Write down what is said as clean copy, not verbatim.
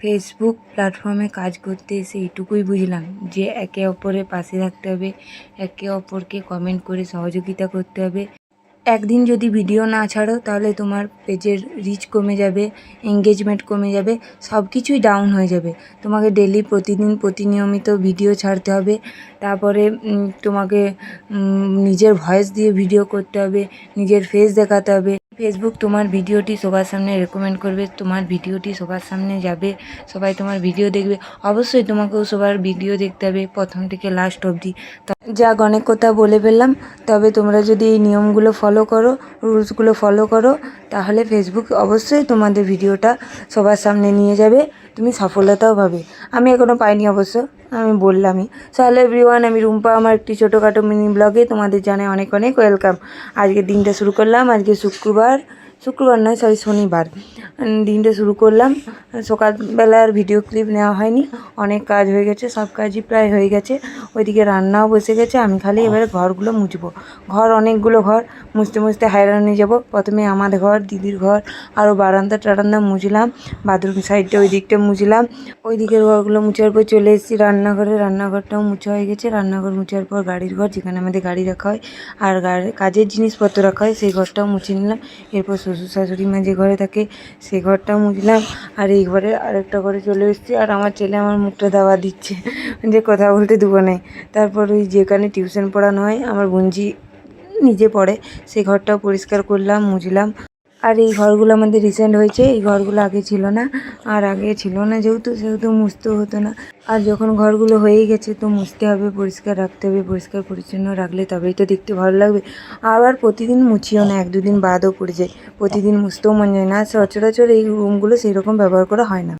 Facebook প্ল্যাটফর্মে কাজ করতে এসে এইটুকুই বুঝলাম যে একে অপরের পাশে থাকতে হবে, একে অপরকে কমেন্ট করে সহযোগিতা করতে হবে। একদিন যদি ভিডিও না ছাড়ো তাহলে তোমার পেজের রিচ কমে যাবে, এঙ্গেজমেন্ট কমে যাবে, সব কিছুই ডাউন হয়ে যাবে। তোমাকে ডেলি প্রতিনিয়মিত ভিডিও ছাড়তে হবে। তারপরে তোমাকে নিজের ভয়েস দিয়ে ভিডিও করতে হবে, নিজের ফেস দেখাতে হবে। ফেসবুক তোমার ভিডিওটি সবার সামনে রেকমেন্ড করবে, তোমার ভিডিওটি সবার সামনে যাবে, সবাই তোমার ভিডিও দেখবে। অবশ্যই তোমাকেও সবার ভিডিও দেখতে হবে প্রথম থেকে লাস্ট অবধি। যাক, অনেক কথা বলে ফেললাম। তবে তোমরা যদি এই নিয়মগুলো ফলো করো, রুলসগুলো ফলো করো, তাহলে ফেসবুক অবশ্যই তোমাদের ভিডিওটা সবার সামনে নিয়ে যাবে, তুমি সফলতাও পাবে। আমি এখনও পাইনি অবশ্য, আমি বললামই। সো হ্যালো এভরিওয়ান, আমি রুম্পা। আমার একটি ছোটোখাটো মিনি ব্লগে তোমাদের জানাই অনেক অনেক ওয়েলকাম। আজকের দিনটা শুরু করলাম। আজকে শনিবার। দিনটা শুরু করলাম। সকালবেলার ভিডিও ক্লিপ নেওয়া হয়নি, অনেক কাজ হয়ে গেছে, সব কাজই প্রায় হয়ে গেছে। ওইদিকে রান্নাও বসে গেছে, আমি খালি এবারে ঘরগুলো মুছবো। অনেকগুলো ঘর মুছতে মুছতে হায়রান হয়ে যাবো। প্রথমে আমার ঘর, দিদির ঘর, আরও বারান্দা টারান্দা মুছলাম, বাথরুম সাইডটা ওই দিকটা মুছলাম। ওই দিকের ঘরগুলো মুছার পর চলে এসেছি রান্নাঘরে। রান্নাঘরটাও মুছা হয়ে গেছে। রান্নাঘর মুছার পর গাড়ির ঘর, যেখানে আমাদের গাড়ি রাখা হয় আর কাজের জিনিসপত্র রাখা হয়, সেই ঘরটাও মুছে নিলাম। এরপর শ্বশুর শাশুড়ি মা যে ঘরে থাকে সেই ঘরটাও মুছলাম। আর এই ঘরে আরেকটা ঘরে চলে এসেছি। আর আমার ছেলে আমার মুখটা দাওয়া দিচ্ছে যে কথা বলতে দেবো নাই। তারপর ওই যেখানে টিউশন পড়ানো হয়, আমার বোনঝি নিজে পড়ে, সেই ঘরটাও পরিষ্কার করলাম, মুছলাম। আর এই ঘরগুলো আমাদের রিসেন্ট হয়েছে, এই ঘরগুলো আগে ছিল না। আর আগে ছিল না সেহেতু মুছতেও হতো না। আর যখন ঘরগুলো হয়েই গেছে তো মুছতে হবে, পরিষ্কার রাখতে হবে। পরিষ্কার পরিচ্ছন্ন রাখলে তবেই তো দেখতে ভালো লাগবে। আবার প্রতিদিন মুছিও না, 1-2 দিন বাদও পড়ে যায়। প্রতিদিন মুছতেও মন যায় না। সচরাচর এই রুমগুলো সেই রকম ব্যবহার করা হয় না।